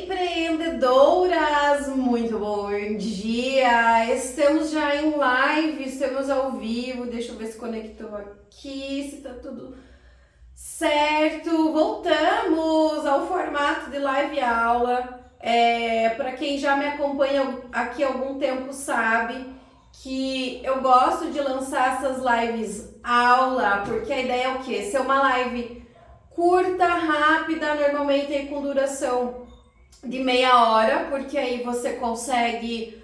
Empreendedoras, muito bom dia! Estamos já em live, estamos ao vivo. Deixa eu ver se conectou aqui, se tá tudo certo. Voltamos ao formato de live aula. Para quem já me acompanha aqui há algum tempo sabe que eu gosto de lançar essas lives aula, porque a ideia é o quê? Ser uma live curta, rápida, normalmente aí com duração de meia hora, porque aí você consegue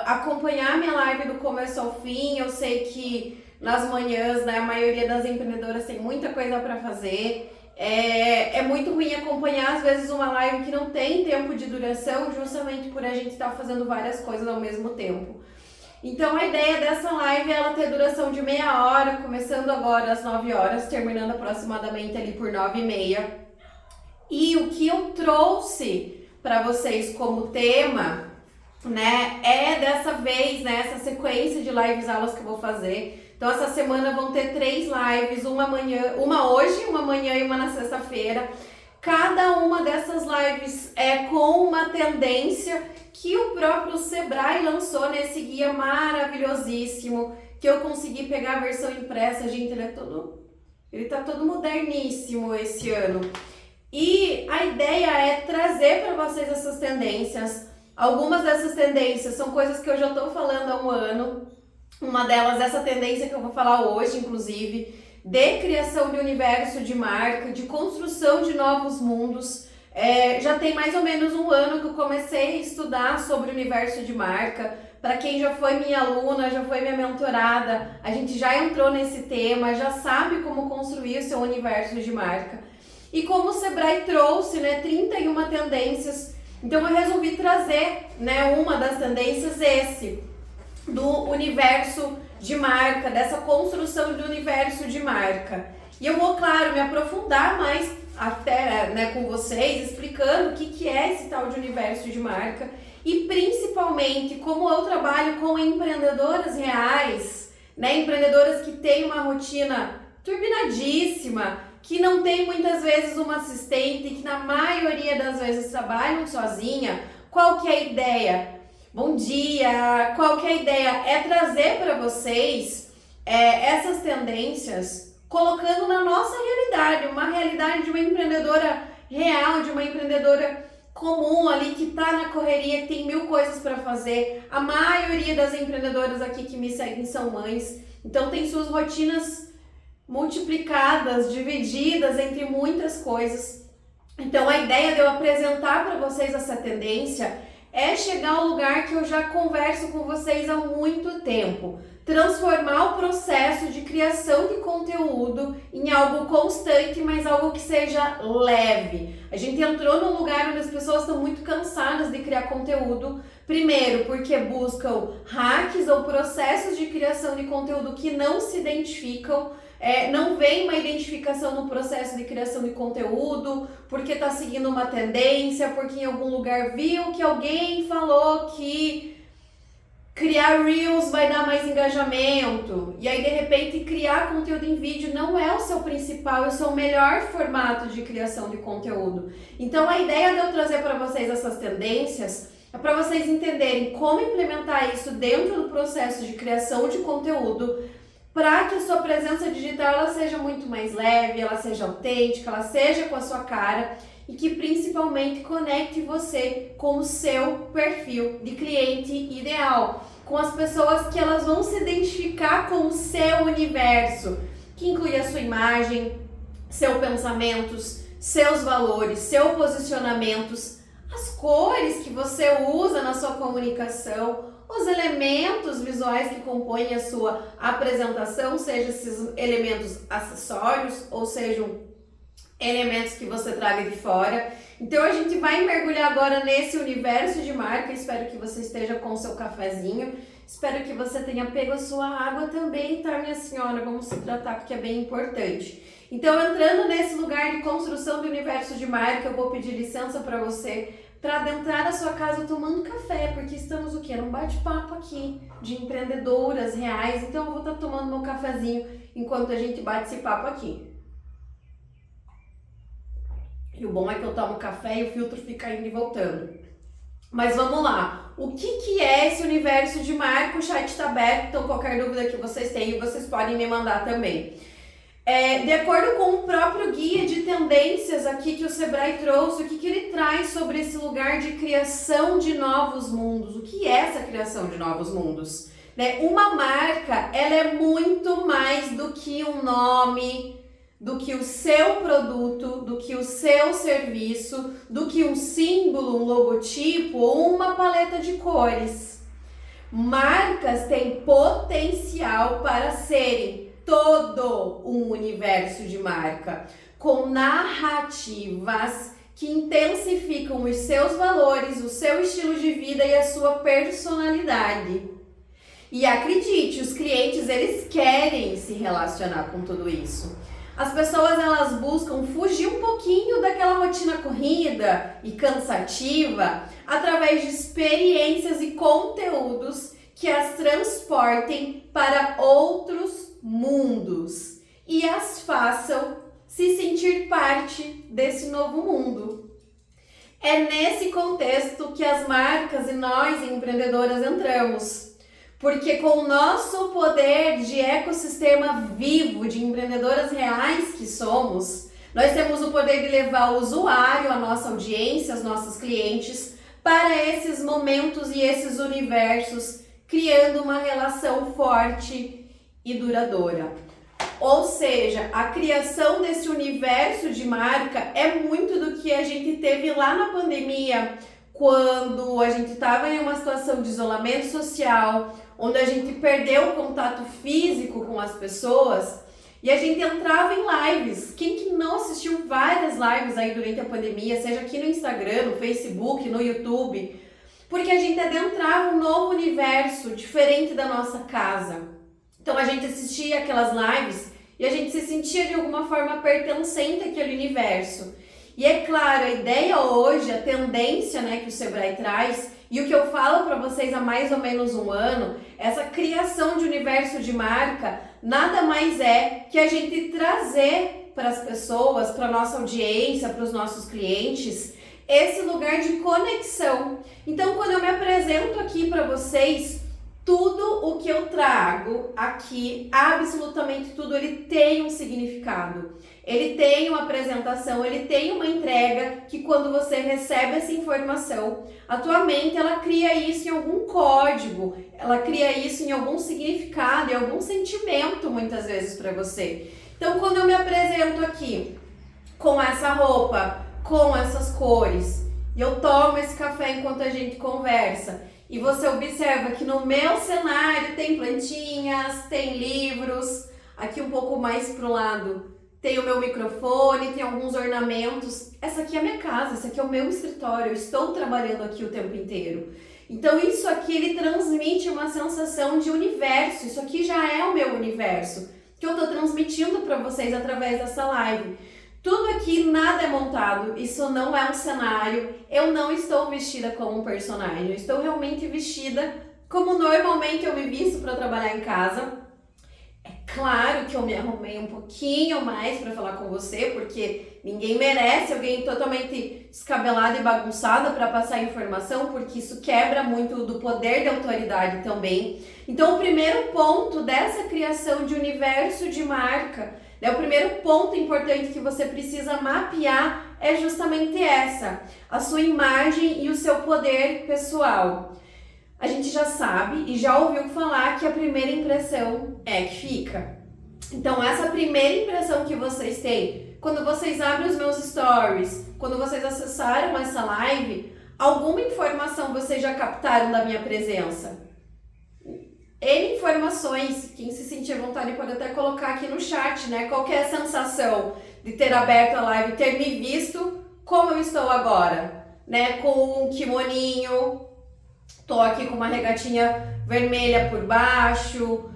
acompanhar a minha live do começo ao fim. Eu sei que nas manhãs, né, a maioria das empreendedoras tem muita coisa para fazer. É muito ruim acompanhar, às vezes, uma live que não tem tempo de duração, justamente por a gente estar fazendo várias coisas ao mesmo tempo. Então a ideia dessa live é ela ter duração de meia hora, começando agora às 9 horas, terminando aproximadamente ali por 9h30. E o que eu trouxe para vocês como tema, né, é dessa vez, né, essa sequência de lives aulas que eu vou fazer. Então essa semana vão ter 3 lives, uma hoje, uma amanhã e uma na sexta-feira. Cada uma dessas lives é com uma tendência que o próprio Sebrae lançou nesse guia maravilhosíssimo, que eu consegui pegar a versão impressa. Gente, ele tá todo moderníssimo esse ano. E a ideia é trazer para vocês essas tendências. Algumas dessas tendências são coisas que eu já estou falando há um ano. Uma delas, essa tendência que eu vou falar hoje, inclusive, de criação de universo de marca, de construção de novos mundos. Já tem mais ou menos um ano que eu comecei a estudar sobre o universo de marca. Para quem já foi minha aluna, já foi minha mentorada, a gente já entrou nesse tema, já sabe como construir o seu universo de marca. E como o Sebrae trouxe, né, 31 tendências, então eu resolvi trazer, né, uma das tendências do universo de marca, dessa construção do universo de marca. E eu vou, claro, me aprofundar mais até, né, com vocês, explicando o que é esse tal de universo de marca e principalmente como eu trabalho com empreendedoras reais, né, empreendedoras que têm uma rotina turbinadíssima, que não tem muitas vezes uma assistente, que na maioria das vezes trabalham sozinha. Qual que é a ideia? Bom dia! Qual que é a ideia? É trazer para vocês essas tendências, colocando na nossa realidade, uma realidade de uma empreendedora real, de uma empreendedora comum ali, que tá na correria, que tem 1000 coisas para fazer. A maioria das empreendedoras aqui que me seguem são mães, então tem suas rotinas multiplicadas, divididas entre muitas coisas. Então a ideia de eu apresentar para vocês essa tendência é chegar ao lugar que eu já converso com vocês há muito tempo, transformar o processo de criação de conteúdo em algo constante, mas algo que seja leve. A gente entrou num lugar onde as pessoas estão muito cansadas de criar conteúdo, primeiro porque buscam hacks ou processos de criação de conteúdo que não se identificam, não vem uma identificação no processo de criação de conteúdo, porque está seguindo uma tendência, porque em algum lugar viu que alguém falou que criar Reels vai dar mais engajamento, e aí de repente criar conteúdo em vídeo não é o seu principal, é o seu melhor formato de criação de conteúdo. Então a ideia de eu trazer para vocês essas tendências é para vocês entenderem como implementar isso dentro do processo de criação de conteúdo, para que a sua presença digital ela seja muito mais leve, ela seja autêntica, ela seja com a sua cara e que principalmente conecte você com o seu perfil de cliente ideal, com as pessoas que elas vão se identificar com o seu universo, que inclui a sua imagem, seus pensamentos, seus valores, seus posicionamentos, as cores que você usa na sua comunicação, os elementos visuais que compõem a sua apresentação, seja esses elementos acessórios ou sejam elementos que você traga de fora. Então a gente vai mergulhar agora nesse universo de marca. Espero que você esteja com o seu cafezinho, espero que você tenha pego a sua água também, tá, minha senhora? Vamos se tratar porque é bem importante. Então, entrando nesse lugar de construção do universo de marca, eu vou pedir licença para você para adentrar a sua casa tomando café, porque estamos o quê? Num bate-papo aqui de empreendedoras reais. Então eu vou estar tomando meu cafezinho enquanto a gente bate esse papo aqui. E o bom é que eu tomo café e o filtro fica indo e voltando. Mas vamos lá. O que é esse universo de marca? O chat está aberto, então qualquer dúvida que vocês tenham, vocês podem me mandar também. De acordo com o próprio guia de tendências aqui que o Sebrae trouxe, o que ele traz sobre esse lugar de criação de novos mundos? O que é essa criação de novos mundos? Uma marca, ela é muito mais do que um nome, do que o seu produto, do que o seu serviço, do que um símbolo, um logotipo ou uma paleta de cores. Marcas têm potencial para serem todo um universo de marca, com narrativas que intensificam os seus valores, o seu estilo de vida e a sua personalidade. E acredite, os clientes, eles querem se relacionar com tudo isso. As pessoas, elas buscam fugir um pouquinho daquela rotina corrida e cansativa através de experiências e conteúdos que as transportem para outros mundos e as façam se sentir parte desse novo mundo. É nesse contexto que as marcas e nós, empreendedoras, entramos. Porque com o nosso poder de ecossistema vivo, de empreendedoras reais que somos, nós temos o poder de levar o usuário, a nossa audiência, os nossos clientes, para esses momentos e esses universos, criando uma relação forte e duradoura. Ou seja, a criação desse universo de marca é muito do que a gente teve lá na pandemia, quando a gente estava em uma situação de isolamento social, onde a gente perdeu o contato físico com as pessoas e a gente entrava em lives. Quem que não assistiu várias lives aí durante a pandemia, seja aqui no Instagram, no Facebook, no YouTube, porque a gente adentrava um novo universo diferente da nossa casa. Então a gente assistia aquelas lives e a gente se sentia de alguma forma pertencente àquele universo. E é claro, a ideia hoje, a tendência, que o Sebrae traz, e o que eu falo para vocês há mais ou menos um ano, essa criação de universo de marca, nada mais é que a gente trazer para as pessoas, para a nossa audiência, para os nossos clientes, esse lugar de conexão. Então, quando eu me apresento aqui para vocês, tudo o que eu trago aqui, absolutamente tudo, ele tem um significado. Ele tem uma apresentação, ele tem uma entrega que quando você recebe essa informação, a tua mente, ela cria isso em algum código, ela cria isso em algum significado, em algum sentimento, muitas vezes, para você. Então, quando eu me apresento aqui com essa roupa, com essas cores, e eu tomo esse café enquanto a gente conversa, e você observa que no meu cenário tem plantinhas, tem livros, aqui um pouco mais pro lado tem o meu microfone, tem alguns ornamentos. Essa aqui é a minha casa, esse aqui é o meu escritório, eu estou trabalhando aqui o tempo inteiro. Então isso aqui, ele transmite uma sensação de universo, isso aqui já é o meu universo, que eu estou transmitindo para vocês através dessa live. Tudo aqui, nada é montado, isso não é um cenário, eu não estou vestida como um personagem, eu estou realmente vestida como normalmente eu me visto para trabalhar em casa. Claro que eu me arrumei um pouquinho mais para falar com você, porque ninguém merece alguém totalmente descabelado e bagunçado para passar informação, porque isso quebra muito do poder de autoridade também. Então, o primeiro ponto dessa criação de universo de marca, o primeiro ponto importante que você precisa mapear é justamente essa, a sua imagem e o seu poder pessoal. A gente já sabe e já ouviu falar que a primeira impressão é que fica. Então, essa primeira impressão que vocês têm, quando vocês abrem os meus stories, quando vocês acessaram essa live, alguma informação vocês já captaram da minha presença? N informações, quem se sentir à vontade pode até colocar aqui no chat, Qual que é a sensação de ter aberto a live, ter me visto como eu estou agora, Com um kimoninho, tô aqui com uma regatinha vermelha por baixo,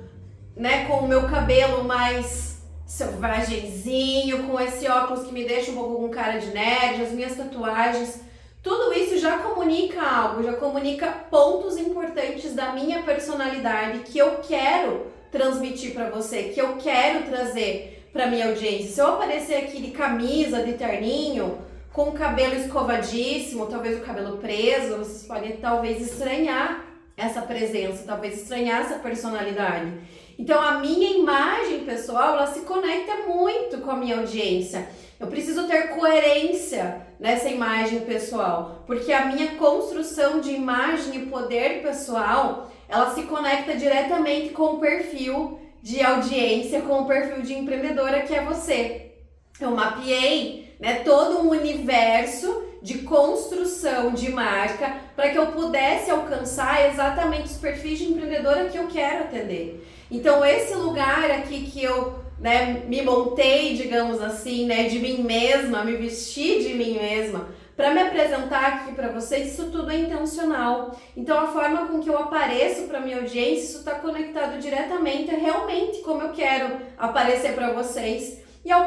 com o meu cabelo mais selvagenzinho, com esse óculos que me deixa um pouco com cara de nerd, as minhas tatuagens. Tudo isso já comunica algo, já comunica pontos importantes da minha personalidade que eu quero transmitir para você, que eu quero trazer para minha audiência. Se eu aparecer aqui de camisa, de terninho, com o cabelo escovadíssimo, talvez o cabelo preso, vocês podem talvez estranhar essa presença, talvez estranhar essa personalidade. Então a minha imagem pessoal, ela se conecta muito com a minha audiência. Eu preciso ter coerência nessa imagem pessoal, porque a minha construção de imagem e poder pessoal, ela se conecta diretamente com o perfil de audiência, com o perfil de empreendedora que é você. Eu mapeei, né, todo um universo de construção de marca para que eu pudesse alcançar exatamente os perfis de empreendedora que eu quero atender. Então esse lugar aqui que eu, né, me montei, digamos assim, né, de mim mesma, me vesti de mim mesma, para me apresentar aqui para vocês, isso tudo é intencional. Então a forma com que eu apareço para minha audiência, isso está conectado diretamente, realmente como eu quero aparecer para vocês. E ao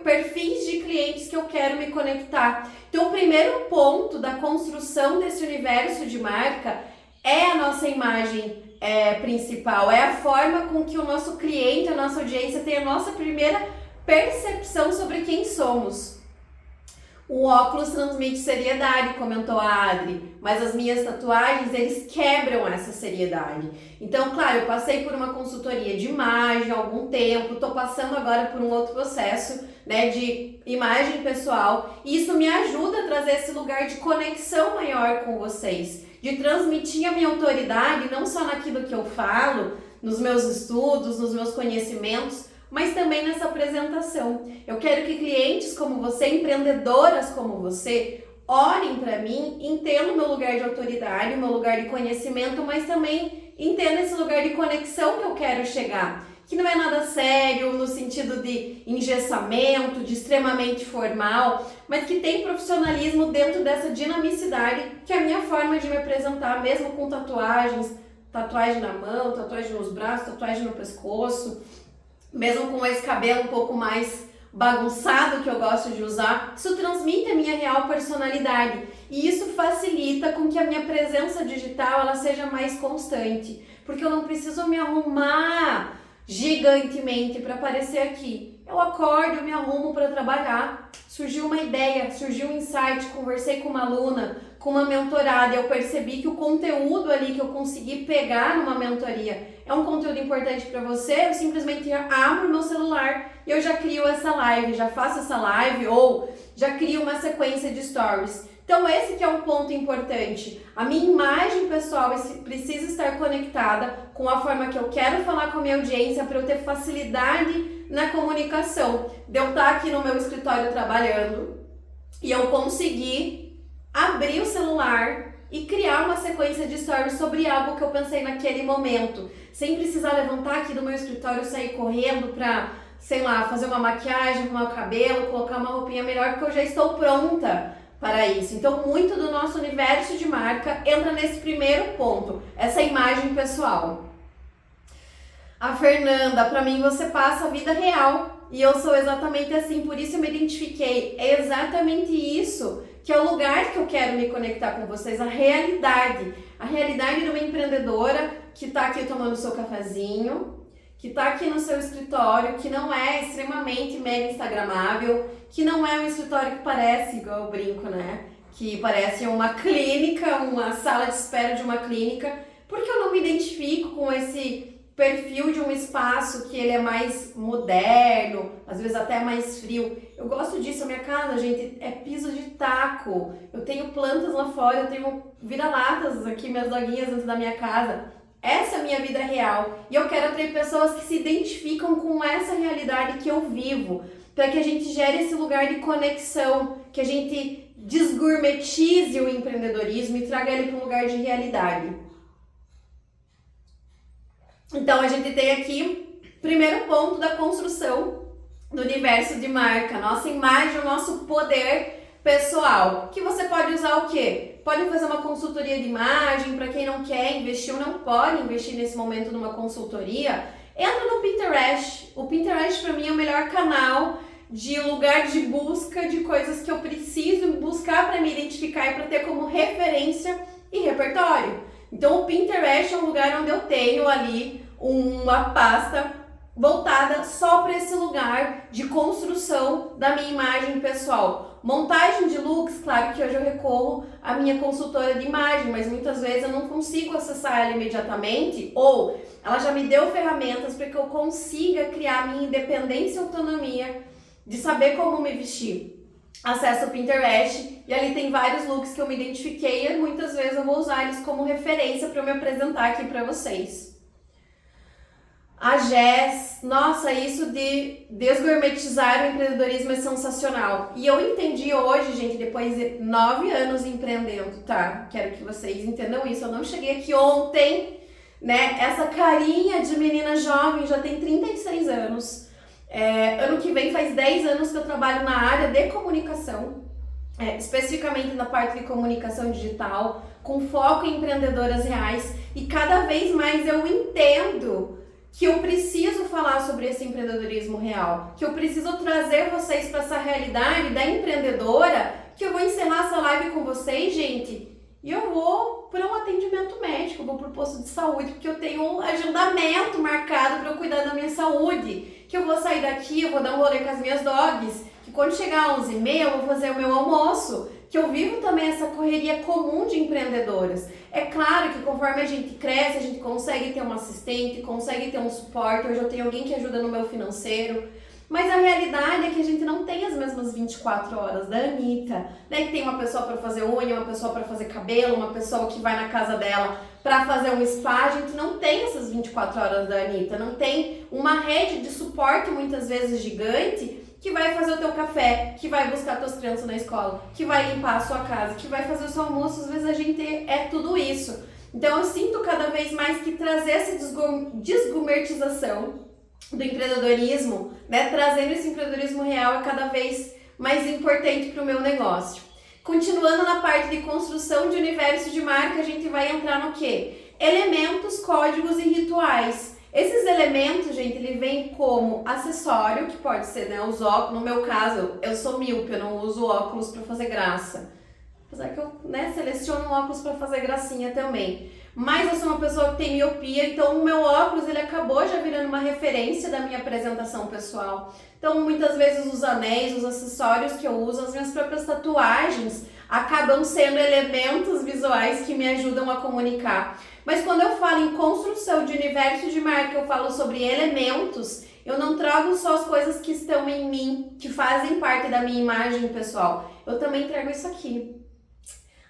perfis de clientes que eu quero me conectar. Então, o primeiro ponto da construção desse universo de marca é a nossa imagem principal, é a forma com que o nosso cliente, a nossa audiência tem a nossa primeira percepção sobre quem somos. O óculos transmite seriedade, comentou a Adri, mas as minhas tatuagens, eles quebram essa seriedade. Então, claro, eu passei por uma consultoria de imagem há algum tempo, tô passando agora por um outro processo, né, de imagem pessoal, e isso me ajuda a trazer esse lugar de conexão maior com vocês, de transmitir a minha autoridade, não só naquilo que eu falo, nos meus estudos, nos meus conhecimentos, mas também nessa apresentação. Eu quero que clientes como você, empreendedoras como você, olhem para mim, entendam o meu lugar de autoridade, o meu lugar de conhecimento, mas também entendam esse lugar de conexão que eu quero chegar. Que não é nada sério, no sentido de engessamento, de extremamente formal, mas que tem profissionalismo dentro dessa dinamicidade, que é a minha forma de me apresentar, mesmo com tatuagens, tatuagem na mão, tatuagem nos braços, tatuagem no pescoço, mesmo com esse cabelo um pouco mais bagunçado que eu gosto de usar, isso transmite a minha real personalidade e isso facilita com que a minha presença digital ela seja mais constante, porque eu não preciso me arrumar gigantemente para aparecer aqui. Eu acordo, eu me arrumo para trabalhar, surgiu uma ideia, surgiu um insight, conversei com uma aluna, com uma mentorada, eu percebi que o conteúdo ali que eu consegui pegar numa mentoria é um conteúdo importante para você, eu simplesmente abro meu celular e eu já crio essa live, já faço essa live ou já crio uma sequência de stories. Então esse que é um ponto importante. A minha imagem pessoal precisa estar conectada com a forma que eu quero falar com a minha audiência para eu ter facilidade na comunicação. De eu estar aqui no meu escritório trabalhando e eu conseguir abrir o celular e criar uma sequência de stories sobre algo que eu pensei naquele momento, sem precisar levantar aqui do meu escritório e sair correndo para, sei lá, fazer uma maquiagem, arrumar o cabelo, colocar uma roupinha melhor, porque eu já estou pronta para isso. Então, muito do nosso universo de marca entra nesse primeiro ponto, essa imagem pessoal. A Fernanda, para mim você passa a vida real e eu sou exatamente assim, por isso eu me identifiquei. É exatamente isso que é o lugar que eu quero me conectar com vocês, a realidade de uma empreendedora que está aqui tomando seu cafezinho, que está aqui no seu escritório, que não é extremamente mega instagramável, que não é um escritório que parece, igual eu brinco, né? Que parece uma clínica, uma sala de espera de uma clínica, porque eu não me identifico com esse perfil de um espaço que ele é mais moderno, às vezes até mais frio. Eu gosto disso, a minha casa, gente, é piso de taco. Eu tenho plantas lá fora, eu tenho vira-latas aqui, minhas doguinhas dentro da minha casa. Essa é a minha vida real. E eu quero atrair pessoas que se identificam com essa realidade que eu vivo, para que a gente gere esse lugar de conexão, que a gente desgourmetize o empreendedorismo e traga ele para um lugar de realidade. Então, a gente tem aqui o primeiro ponto da construção do universo de marca, nossa imagem, o nosso poder pessoal, que você pode usar o quê? Pode fazer uma consultoria de imagem, para quem não quer investir ou não pode investir nesse momento numa consultoria, entra no Pinterest. O Pinterest para mim é o melhor canal de lugar de busca de coisas que eu preciso buscar para me identificar e para ter como referência e repertório. Então o Pinterest é um lugar onde eu tenho ali uma pasta voltada só para esse lugar de construção da minha imagem pessoal. Montagem de looks, claro que hoje eu recorro à minha consultora de imagem, mas muitas vezes eu não consigo acessar ela imediatamente, ou ela já me deu ferramentas para que eu consiga criar minha independência e autonomia de saber como me vestir. Acesso ao Pinterest e ali tem vários looks que eu me identifiquei e muitas vezes eu vou usar eles como referência para eu me apresentar aqui para vocês. A Jess, nossa, isso de desgourmetizar o empreendedorismo é sensacional. E eu entendi hoje, gente, depois de 9 anos empreendendo, tá? Quero que vocês entendam isso. Eu não cheguei aqui ontem, né? Essa carinha de menina jovem já tem 36 anos. Ano que vem faz 10 anos que eu trabalho na área de comunicação, especificamente na parte de comunicação digital, com foco em empreendedoras reais. E cada vez mais eu entendo que eu preciso falar sobre esse empreendedorismo real, que eu preciso trazer vocês para essa realidade da empreendedora, que eu vou encerrar essa live com vocês, gente, e eu vou para um atendimento médico, eu vou para o posto de saúde, porque eu tenho um agendamento marcado para eu cuidar da minha saúde, que eu vou sair daqui, eu vou dar um rolê com as minhas dogs, que quando chegar às 11h30 eu vou fazer o meu almoço, que eu vivo também essa correria comum de empreendedoras. É claro que conforme a gente cresce, a gente consegue ter um assistente, consegue ter um suporte, hoje eu tenho alguém que ajuda no meu financeiro, mas a realidade é que a gente não tem as mesmas 24 horas da Anitta, né? Que tem uma pessoa para fazer unha, uma pessoa para fazer cabelo, uma pessoa que vai na casa dela para fazer um spa. A gente não tem essas 24 horas da Anitta, não tem uma rede de suporte muitas vezes gigante que vai fazer o teu café, que vai buscar tuas crianças na escola, que vai limpar a sua casa, que vai fazer o seu almoço. Às vezes a gente é tudo isso. Então eu sinto cada vez mais que trazer essa desgourmetização do empreendedorismo, né, trazendo esse empreendedorismo real é cada vez mais importante para o meu negócio. Continuando na parte de construção de universo de marca, a gente vai entrar no quê? Elementos, códigos e rituais. Esses elementos, gente, ele vem como acessório, que pode ser, né, os óculos. No meu caso, eu sou míope, eu não uso óculos para fazer graça. Apesar que eu, né, seleciono óculos para fazer gracinha também. Mas eu sou uma pessoa que tem miopia, então o meu óculos ele acabou já virando uma referência da minha apresentação pessoal. Então muitas vezes os anéis, os acessórios que eu uso, as minhas próprias tatuagens acabam sendo elementos visuais que me ajudam a comunicar. Mas quando eu falo em construção de universo de marca, eu falo sobre elementos, eu não trago só as coisas que estão em mim, que fazem parte da minha imagem pessoal. Eu também trago isso aqui.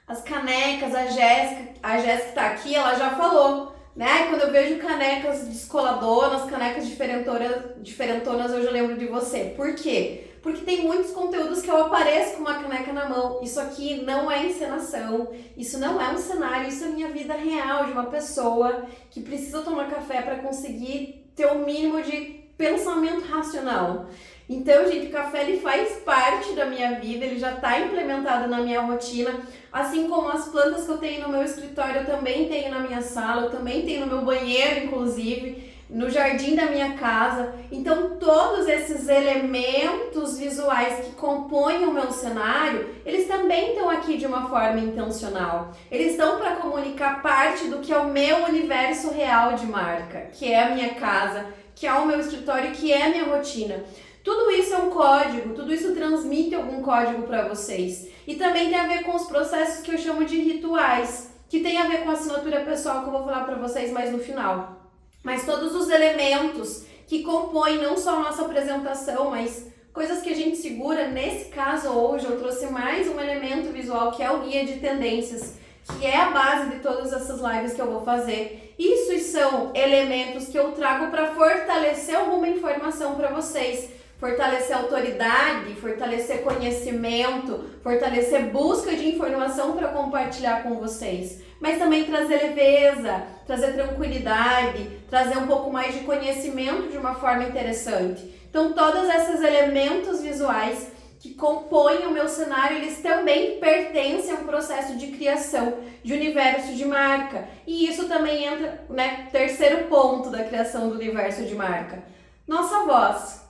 As canecas, a Jéssica tá aqui, ela já falou, né? Quando eu vejo canecas descoladoras, canecas diferentonas, eu já lembro de você. Por quê? Porque tem muitos conteúdos que eu apareço com uma caneca na mão. Isso aqui não é encenação, isso não é um cenário, isso é minha vida real de uma pessoa que precisa tomar café para conseguir ter o mínimo de pensamento racional. Então, gente, o café ele faz parte da minha vida, ele já está implementado na minha rotina, assim como as plantas que eu tenho no meu escritório, eu também tenho na minha sala, eu também tenho no meu banheiro, inclusive, no jardim da minha casa. Então, todos esses elementos visuais que compõem o meu cenário, eles também estão aqui de uma forma intencional. Eles estão para comunicar parte do que é o meu universo real de marca, que é a minha casa, que é o meu escritório, que é a minha rotina. Tudo isso é um código, tudo isso transmite algum código para vocês. E também tem a ver com os processos que eu chamo de rituais, que tem a ver com a assinatura pessoal que eu vou falar para vocês mais no final. Mas todos os elementos que compõem não só a nossa apresentação, mas coisas que a gente segura. Nesse caso hoje eu trouxe mais um elemento visual que é o guia de tendências, que é a base de todas essas lives que eu vou fazer. Isso são elementos que eu trago para fortalecer alguma informação para vocês. Fortalecer autoridade, fortalecer conhecimento, fortalecer busca de informação para compartilhar com vocês. Mas também trazer leveza, trazer tranquilidade, trazer um pouco mais de conhecimento de uma forma interessante. Então, todos esses elementos visuais que compõem o meu cenário, eles também pertencem a um processo de criação de universo de marca. E isso também entra, né, terceiro ponto da criação do universo de marca. Nossa voz.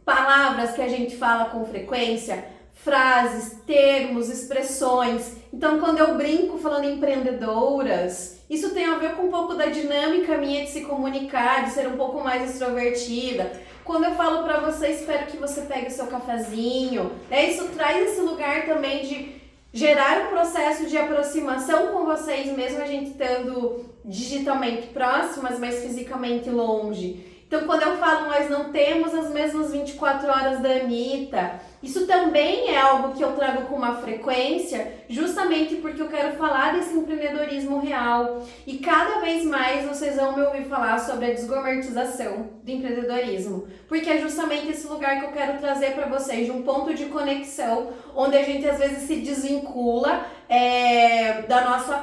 Palavras que a gente fala com frequência frases, termos, expressões. Então, quando eu brinco falando empreendedoras, isso tem a ver com um pouco da dinâmica minha de se comunicar, de ser um pouco mais extrovertida. Quando eu falo para você, espero que você pegue o seu cafezinho, né? Isso traz esse lugar também de gerar um processo de aproximação com vocês, mesmo a gente estando digitalmente próximas, mas fisicamente longe. Então, quando eu falo, nós não temos as mesmas 24 horas da Anitta, isso também é algo que eu trago com uma frequência, justamente porque eu quero falar desse empreendedorismo real. E cada vez mais vocês vão me ouvir falar sobre a desgourmetização do empreendedorismo, porque é justamente esse lugar que eu quero trazer para vocês, de um ponto de conexão, onde a gente às vezes se desvincula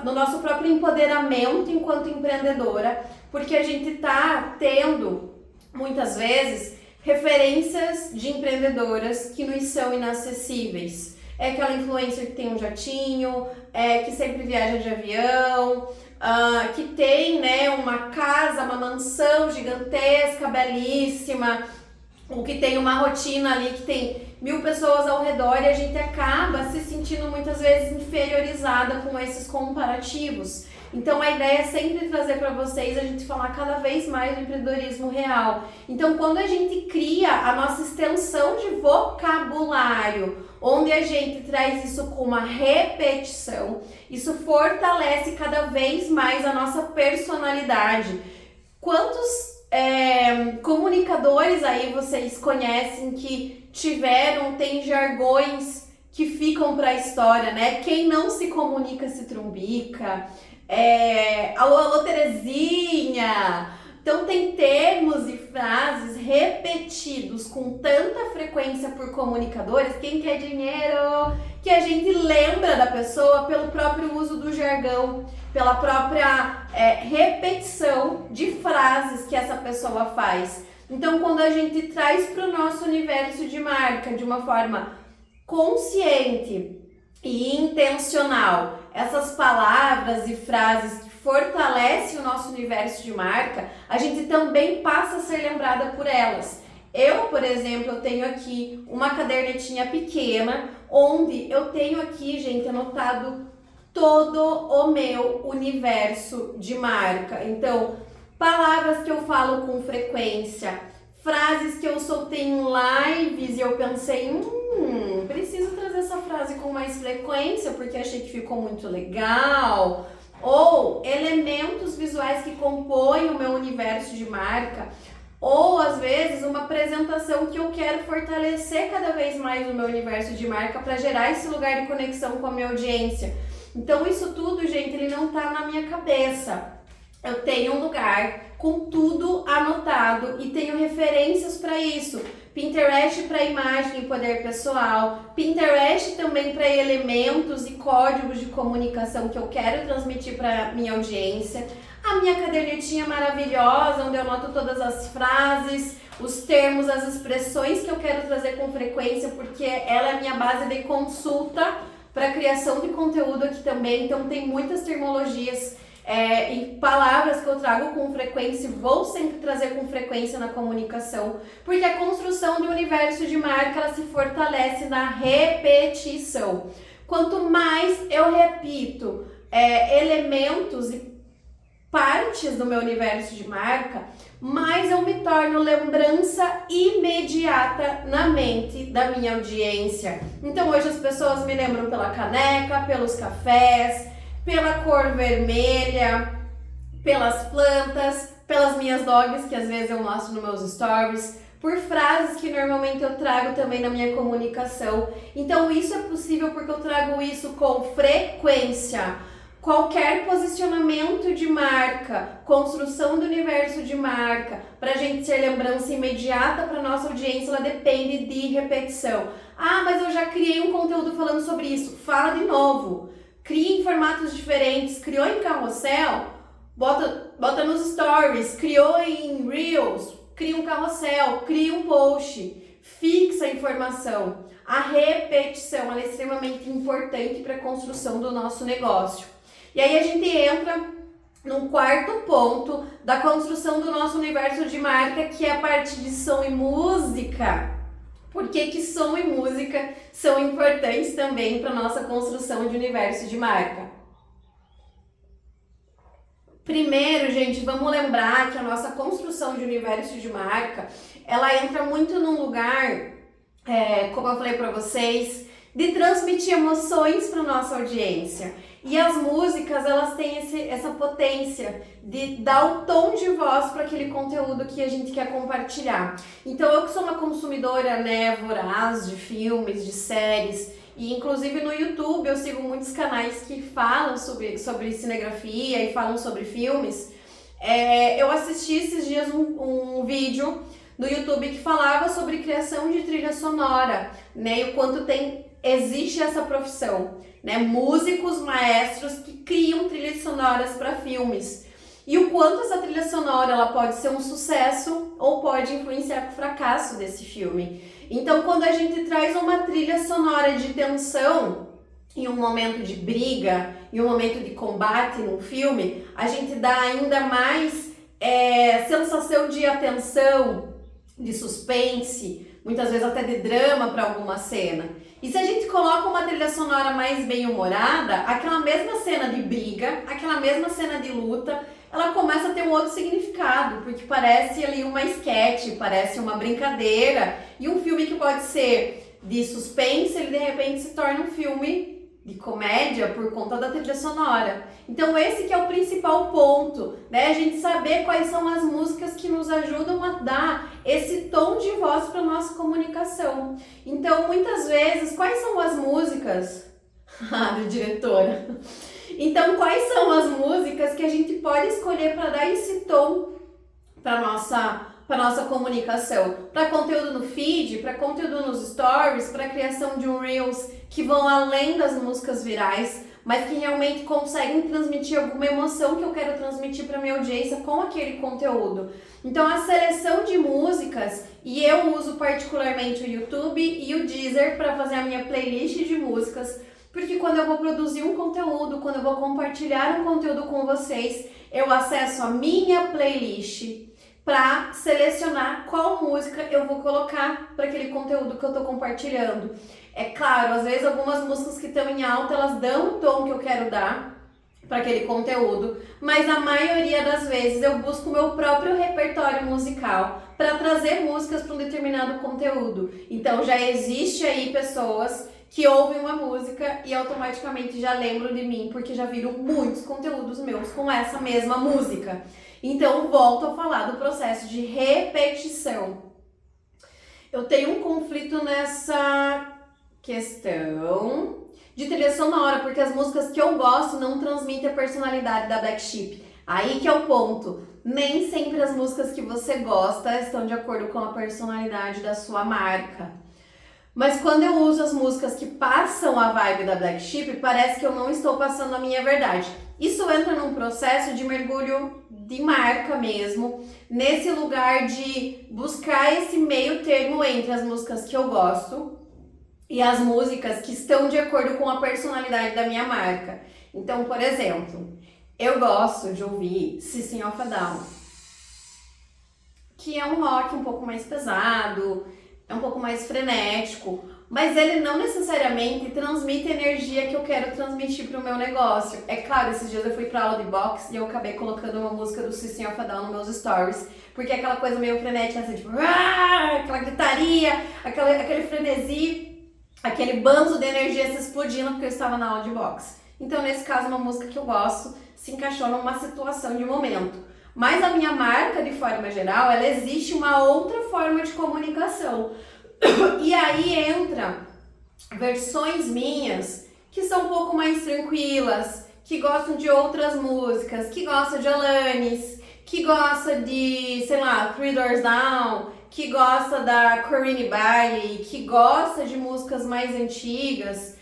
do nosso próprio empoderamento enquanto empreendedora, porque a gente está tendo muitas vezes referências de empreendedoras que nos são inacessíveis. É aquela influencer que tem um jatinho, que sempre viaja de avião, que tem, né, uma casa, uma mansão gigantesca, belíssima, ou que tem uma rotina ali que tem 1000 pessoas ao redor e a gente acaba se sentindo muitas vezes inferiorizada com esses comparativos. Então a ideia é sempre trazer para vocês a gente falar cada vez mais do empreendedorismo real. Então quando a gente cria a nossa extensão de vocabulário, onde a gente traz isso com uma repetição, isso fortalece cada vez mais a nossa personalidade. Quantos comunicadores aí vocês conhecem que tem jargões que ficam para a história, né? Quem não se comunica se trumbica. Alô, alô, Terezinha! Então tem termos e frases repetidos com tanta frequência por comunicadores, quem quer dinheiro, que a gente lembra da pessoa pelo próprio uso do jargão, pela própria repetição de frases que essa pessoa faz. Então quando a gente traz para o nosso universo de marca de uma forma consciente e intencional essas palavras e frases que fortalecem o nosso universo de marca, a gente também passa a ser lembrada por elas. Eu, por exemplo, eu tenho aqui uma cadernetinha pequena, onde eu tenho aqui, gente, anotado todo o meu universo de marca. Então, palavras que eu falo com frequência, frases que eu soltei em lives e eu pensei, preciso trazer essa frase com mais frequência porque achei que ficou muito legal. Ou elementos visuais que compõem o meu universo de marca. Ou às vezes uma apresentação que eu quero fortalecer cada vez mais o meu universo de marca para gerar esse lugar de conexão com a minha audiência. Então isso tudo, gente, ele não tá na minha cabeça. Eu tenho um lugar com tudo anotado e tenho referências para isso. Pinterest para imagem e poder pessoal, Pinterest também para elementos e códigos de comunicação que eu quero transmitir para minha audiência. A minha cadernetinha maravilhosa, onde eu anoto todas as frases, os termos, as expressões que eu quero trazer com frequência, porque ela é a minha base de consulta para criação de conteúdo aqui também. Então tem muitas terminologias e palavras que eu trago com frequência, vou sempre trazer com frequência na comunicação, porque a construção do universo de marca ela se fortalece na repetição. Quanto mais eu repito elementos e partes do meu universo de marca, mais eu me torno lembrança imediata na mente da minha audiência. Então hoje as pessoas me lembram pela caneca, pelos cafés, pela cor vermelha, pelas plantas, pelas minhas dogs, que às vezes eu mostro nos meus stories, por frases que normalmente eu trago também na minha comunicação. Então isso é possível porque eu trago isso com frequência. Qualquer posicionamento de marca, construção do universo de marca, para a gente ser lembrança imediata para nossa audiência, ela depende de repetição. Ah, mas eu já criei um conteúdo falando sobre isso. Fala de novo. Cria em formatos diferentes, criou em carrossel, bota nos stories, criou em Reels, cria um carrossel, cria um post, fixa a informação. A repetição ela é extremamente importante para a construção do nosso negócio. E aí a gente entra num quarto ponto da construção do nosso universo de marca, que é a parte de som e música. Por que som e música são importantes também para nossa construção de universo de marca? Primeiro, gente, vamos lembrar que a nossa construção de universo de marca, ela entra muito num lugar, como eu falei para vocês, de transmitir emoções para nossa audiência. E as músicas, elas têm essa potência de dar o tom de voz para aquele conteúdo que a gente quer compartilhar. Então, eu que sou uma consumidora, né, voraz de filmes, de séries, e inclusive no YouTube eu sigo muitos canais que falam sobre cinegrafia e falam sobre filmes. Eu assisti esses dias um vídeo no YouTube que falava sobre criação de trilha sonora, né, e o quanto existe essa profissão, né? Músicos, maestros que criam trilhas sonoras para filmes. E o quanto essa trilha sonora ela pode ser um sucesso ou pode influenciar o fracasso desse filme. Então, quando a gente traz uma trilha sonora de tensão em um momento de briga, em um momento de combate num filme, a gente dá ainda mais sensação de atenção, de suspense, muitas vezes até de drama para alguma cena. E se a gente coloca uma trilha sonora mais bem-humorada, aquela mesma cena de briga, aquela mesma cena de luta, ela começa a ter um outro significado, porque parece ali uma sketch, parece uma brincadeira, e um filme que pode ser de suspense, ele de repente se torna um filme de comédia por conta da trilha sonora. Então esse que é o principal ponto, né? A gente saber quais são as músicas que nos ajudam a dar esse tom de voz para nossa comunicação. Então muitas vezes, quais são as músicas? Diretora. Então quais são as músicas que a gente pode escolher para dar esse tom para nossa comunicação, para conteúdo no feed, para conteúdo nos stories, para criação de um Reels que vão além das músicas virais, mas que realmente conseguem transmitir alguma emoção que eu quero transmitir para minha audiência com aquele conteúdo. Então a seleção de músicas, e eu uso particularmente o YouTube e o Deezer para fazer a minha playlist de músicas, porque quando eu vou produzir um conteúdo, quando eu vou compartilhar um conteúdo com vocês, eu acesso a minha playlist para selecionar qual música eu vou colocar para aquele conteúdo que eu estou compartilhando. É claro, às vezes algumas músicas que estão em alta, elas dão o tom que eu quero dar para aquele conteúdo, mas a maioria das vezes eu busco o meu próprio repertório musical para trazer músicas para um determinado conteúdo. Então já existe aí pessoas que ouvem uma música e automaticamente já lembram de mim, porque já viram muitos conteúdos meus com essa mesma música. Então, volto a falar do processo de repetição. Eu tenho um conflito nessa questão de trilha sonora, porque as músicas que eu gosto não transmitem a personalidade da Black Sheep. Aí que é o ponto. Nem sempre as músicas que você gosta estão de acordo com a personalidade da sua marca. Mas quando eu uso as músicas que passam a vibe da Black Sheep, parece que eu não estou passando a minha verdade. Isso entra num processo de mergulho de marca mesmo, nesse lugar de buscar esse meio termo entre as músicas que eu gosto e as músicas que estão de acordo com a personalidade da minha marca. Então, por exemplo, eu gosto de ouvir System of a Down, que é um rock um pouco mais pesado, é um pouco mais frenético, mas ele não necessariamente transmite a energia que eu quero transmitir para o meu negócio. É claro, esses dias eu fui para aula de boxe e eu acabei colocando uma música do System of a Down nos meus stories, porque é aquela coisa meio frenética, assim, tipo, aquela gritaria, aquele frenesi, aquele banzo de energia se explodindo porque eu estava na aula de boxe. Então, nesse caso, uma música que eu gosto se encaixou numa situação de momento. Mas a minha marca, de forma geral, ela existe uma outra forma de comunicação. E aí entra versões minhas que são um pouco mais tranquilas, que gostam de outras músicas, que gostam de Alanis, que gosta de, sei lá, Three Doors Down, que gosta da Corinne Bailey, que gosta de músicas mais antigas,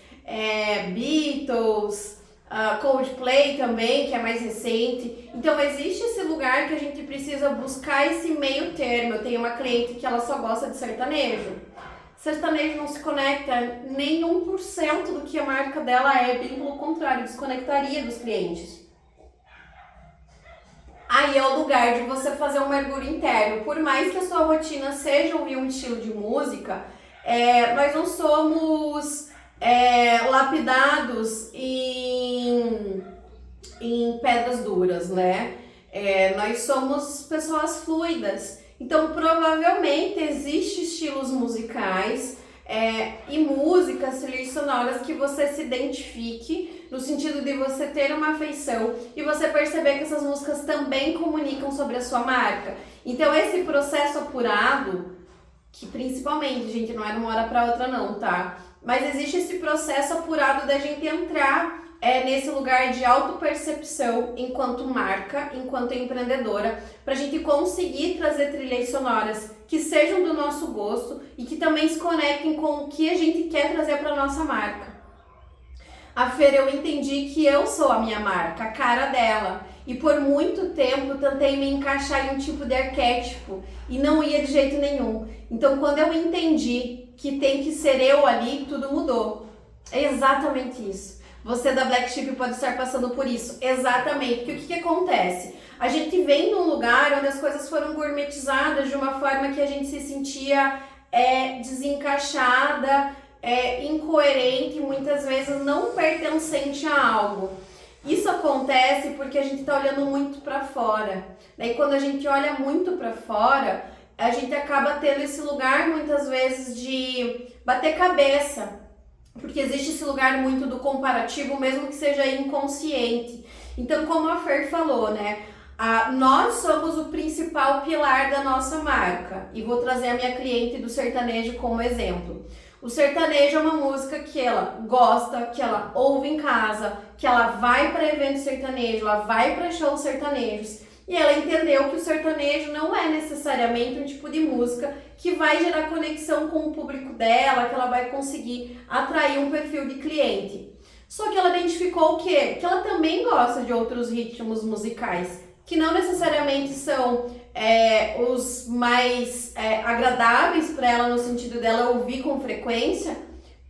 Beatles, Coldplay também, que é mais recente. Então existe esse lugar que a gente precisa buscar esse meio termo. Eu tenho uma cliente que ela só gosta de sertanejo. Sertanejo não se conecta nem 1% do que a marca dela é, bem pelo contrário, desconectaria dos clientes. Aí é o lugar de você fazer um mergulho interno. Por mais que a sua rotina seja ouvir um estilo de música, Nós não somos lapidados em pedras duras, né? Nós somos pessoas fluidas. Então, provavelmente, existem estilos musicais e músicas, trilhas sonoras que você se identifique, no sentido de você ter uma afeição e você perceber que essas músicas também comunicam sobre a sua marca. Então, esse processo apurado, que principalmente, gente, não é de uma hora para outra não, tá? Mas existe esse processo apurado da gente entrar nesse lugar de autopercepção enquanto marca, enquanto empreendedora, para a gente conseguir trazer trilhas sonoras que sejam do nosso gosto e que também se conectem com o que a gente quer trazer para nossa marca. A Fer, eu entendi que eu sou a minha marca, a cara dela. E por muito tempo tentei me encaixar em um tipo de arquétipo e não ia de jeito nenhum. Então, quando eu entendi que tem que ser eu ali, tudo mudou. É exatamente isso. Você da Black Sheep pode estar passando por isso. Exatamente. Porque o que acontece? A gente vem num lugar onde as coisas foram gourmetizadas de uma forma que a gente se sentia desencaixada, incoerente, muitas vezes não pertencente a algo. Isso acontece porque a gente está olhando muito para fora. Daí quando a gente olha muito para fora, a gente acaba tendo esse lugar muitas vezes de bater cabeça. Porque existe esse lugar muito do comparativo, mesmo que seja inconsciente. Então, como a Fer falou, né? Nós somos o principal pilar da nossa marca. E vou trazer a minha cliente do sertanejo como exemplo. O sertanejo é uma música que ela gosta, que ela ouve em casa, que ela vai para eventos sertanejos, ela vai para shows sertanejos. E ela entendeu que o sertanejo não é necessariamente um tipo de música que vai gerar conexão com o público dela, que ela vai conseguir atrair um perfil de cliente. Só que ela identificou o quê? Que ela também gosta de outros ritmos musicais, que não necessariamente são os mais agradáveis para ela no sentido dela ouvir com frequência,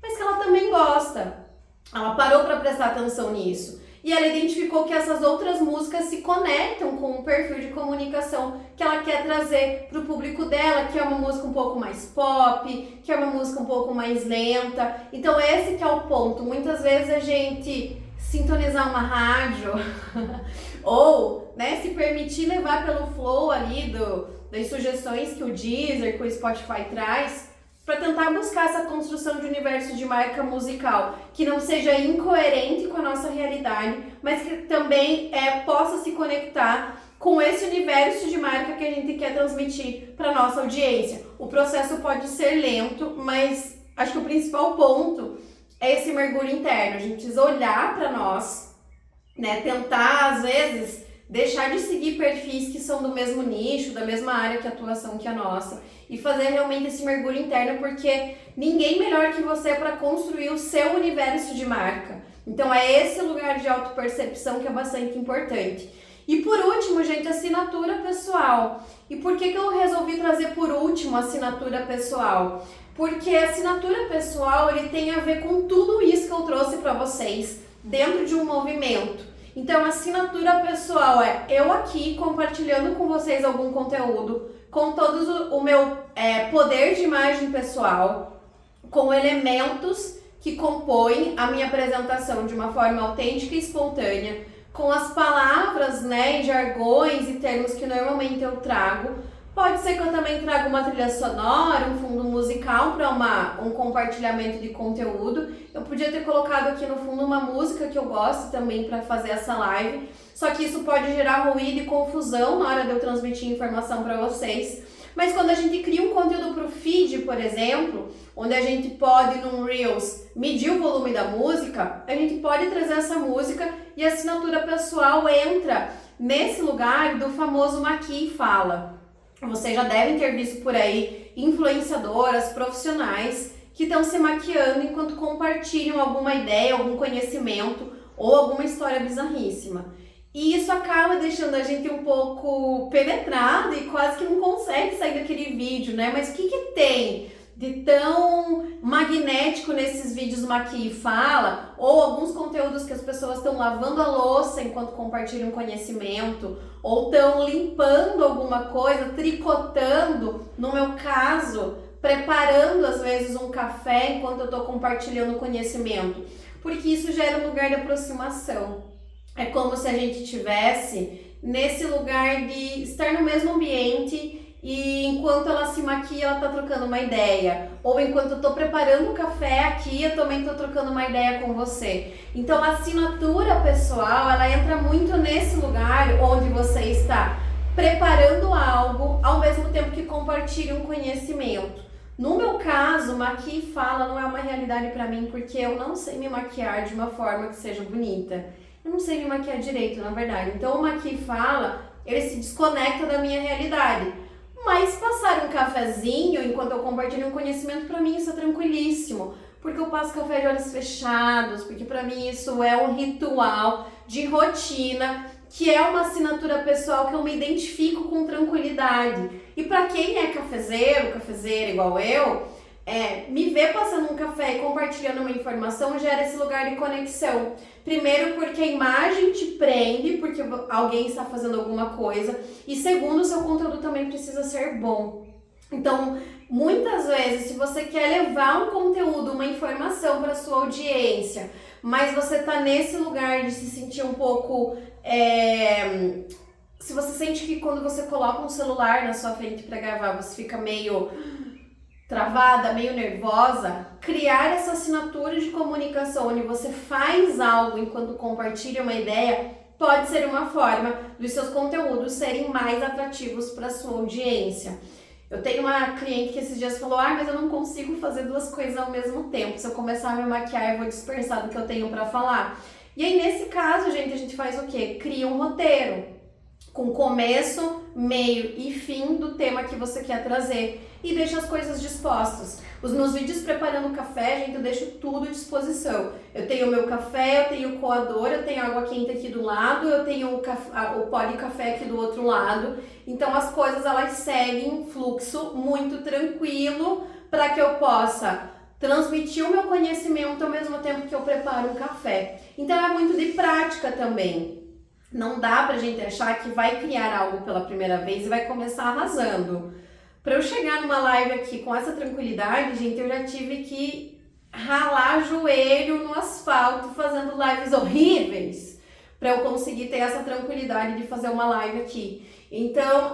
mas que ela também gosta. Ela parou para prestar atenção nisso. E ela identificou que essas outras músicas se conectam com o perfil de comunicação que ela quer trazer para o público dela, que é uma música um pouco mais pop, que é uma música um pouco mais lenta. Então esse que é o ponto. Muitas vezes a gente sintonizar uma rádio ou se permitir levar pelo flow ali das sugestões que o Deezer, que o Spotify traz, para tentar buscar essa construção de universo de marca musical que não seja incoerente com a nossa realidade, mas que também possa se conectar com esse universo de marca que a gente quer transmitir para nossa audiência. O processo pode ser lento, mas acho que o principal ponto é esse mergulho interno. A gente precisa olhar para nós, tentar às vezes deixar de seguir perfis que são do mesmo nicho, da mesma área de atuação que a nossa e fazer realmente esse mergulho interno, porque ninguém melhor que você para construir o seu universo de marca. Então é esse lugar de autopercepção que é bastante importante. E por último, gente, assinatura pessoal. E por que eu resolvi trazer por último a assinatura pessoal? Porque a assinatura pessoal ele tem a ver com tudo isso que eu trouxe para vocês dentro de um movimento. Então, a assinatura pessoal é eu aqui compartilhando com vocês algum conteúdo, com todo o meu poder de imagem pessoal, com elementos que compõem a minha apresentação de uma forma autêntica e espontânea, com as palavras, e jargões e termos que normalmente eu trago. Pode ser que eu também traga uma trilha sonora, um fundo musical para um compartilhamento de conteúdo. Eu podia ter colocado aqui no fundo uma música que eu gosto também para fazer essa live. Só que isso pode gerar ruído e confusão na hora de eu transmitir informação para vocês. Mas quando a gente cria um conteúdo para o feed, por exemplo, onde a gente pode, num Reels, medir o volume da música, a gente pode trazer essa música e a assinatura pessoal entra nesse lugar do famoso Maqui e Fala. Vocês já devem ter visto por aí influenciadoras, profissionais que estão se maquiando enquanto compartilham alguma ideia, algum conhecimento ou alguma história bizarríssima. E isso acaba deixando a gente um pouco penetrado e quase que não consegue sair daquele vídeo, Mas o que tem de tão magnético nesses vídeos Maqui e Fala, ou alguns conteúdos que as pessoas estão lavando a louça enquanto compartilham conhecimento, ou estão limpando alguma coisa, tricotando, no meu caso, preparando às vezes um café enquanto eu estou compartilhando conhecimento, porque isso gera um lugar de aproximação. É como se a gente tivesse nesse lugar de estar no mesmo ambiente e enquanto ela se maquia, ela tá trocando uma ideia. Ou enquanto eu tô preparando o café aqui, eu também tô trocando uma ideia com você. Então a assinatura pessoal, ela entra muito nesse lugar onde você está preparando algo ao mesmo tempo que compartilha um conhecimento. No meu caso, Maqui e Fala não é uma realidade para mim porque eu não sei me maquiar de uma forma que seja bonita. Eu não sei me maquiar direito, na verdade. Então o Maqui e Fala, ele se desconecta da minha realidade. Mas passar um cafezinho enquanto eu compartilho um conhecimento, para mim isso é tranquilíssimo. Porque eu passo café de olhos fechados, porque para mim isso é um ritual de rotina, que é uma assinatura pessoal que eu me identifico com tranquilidade. E para quem é cafezeiro, cafezeira igual eu, me ver passando um café e compartilhando uma informação gera esse lugar de conexão. Primeiro porque a imagem te prende, porque alguém está fazendo alguma coisa. E segundo, o seu conteúdo também precisa ser bom. Então, muitas vezes, se você quer levar um conteúdo, uma informação para sua audiência, mas você está nesse lugar de se sentir um pouco... Se você sente que quando você coloca um celular na sua frente para gravar, você fica meio travada, meio nervosa, criar essa assinatura de comunicação onde você faz algo enquanto compartilha uma ideia pode ser uma forma dos seus conteúdos serem mais atrativos para sua audiência. Eu tenho uma cliente que esses dias falou, mas eu não consigo fazer duas coisas ao mesmo tempo. Se eu começar a me maquiar, eu vou dispersar do que eu tenho para falar. E aí, nesse caso, gente, a gente faz o quê? Cria um roteiro com começo, meio e fim do tema que você quer trazer e deixa as coisas dispostas. Os meus vídeos preparando café, gente, eu deixo tudo à disposição. Eu tenho o meu café, eu tenho o coador, eu tenho água quente aqui do lado, eu tenho o pó de café aqui do outro lado. Então as coisas elas seguem um fluxo muito tranquilo para que eu possa transmitir o meu conhecimento ao mesmo tempo que eu preparo um café. Então é muito de prática também. Não dá pra gente achar que vai criar algo pela primeira vez e vai começar arrasando. Para eu chegar numa live aqui com essa tranquilidade, gente, eu já tive que ralar joelho no asfalto fazendo lives horríveis para eu conseguir ter essa tranquilidade de fazer uma live aqui. Então,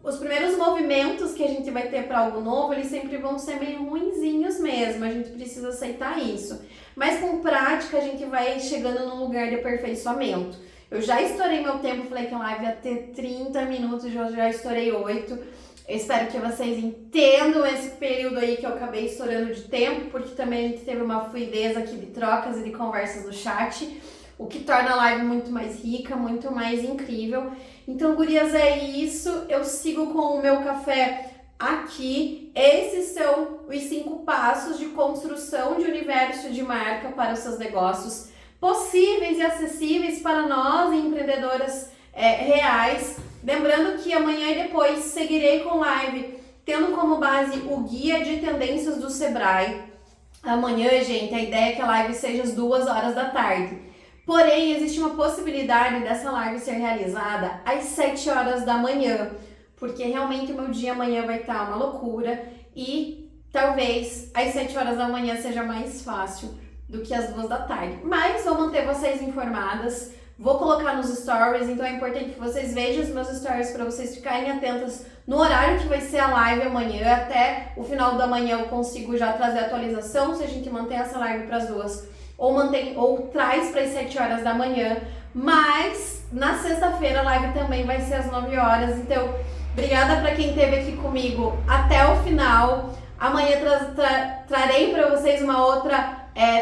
os primeiros movimentos que a gente vai ter para algo novo, eles sempre vão ser meio ruinzinhos mesmo, a gente precisa aceitar isso. Mas com prática a gente vai chegando num lugar de aperfeiçoamento. Eu já estourei meu tempo, falei que a live ia ter 30 minutos, eu já estourei 8. Eu espero que vocês entendam esse período aí que eu acabei estourando de tempo, porque também a gente teve uma fluidez aqui de trocas e de conversas no chat, o que torna a live muito mais rica, muito mais incrível. Então, gurias, é isso. Eu sigo com o meu café aqui. Esses são os 5 passos de construção de universo de marca para os seus negócios, possíveis e acessíveis para nós, empreendedoras reais. Lembrando que amanhã e depois seguirei com live, tendo como base o guia de tendências do Sebrae. Amanhã, gente, a ideia é que a live seja às 2 horas da tarde. Porém, existe uma possibilidade dessa live ser realizada às 7 horas da manhã, porque realmente o meu dia amanhã vai estar uma loucura e talvez às 7 horas da manhã seja mais fácil do que às 2 da tarde. Mas vou manter vocês informadas. Vou colocar nos stories, então é importante que vocês vejam os meus stories para vocês ficarem atentas no horário que vai ser a live amanhã. Até o final da manhã eu consigo já trazer atualização, se a gente mantém essa live para as 2 ou traz para as 7 horas da manhã. Mas na sexta-feira a live também vai ser às 9 horas. Então, obrigada para quem esteve aqui comigo até o final. Amanhã trarei para vocês uma outra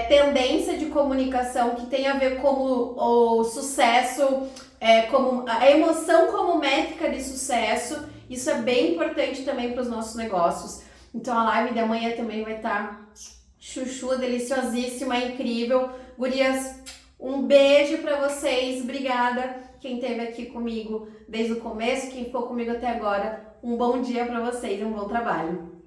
tendência de comunicação que tem a ver com o sucesso, como a emoção como métrica de sucesso. Isso é bem importante também para os nossos negócios. Então a live de amanhã também vai estar chuchu, deliciosíssima, incrível. Gurias, um beijo para vocês, obrigada quem esteve aqui comigo desde o começo, quem ficou comigo até agora. Um bom dia para vocês, um bom trabalho.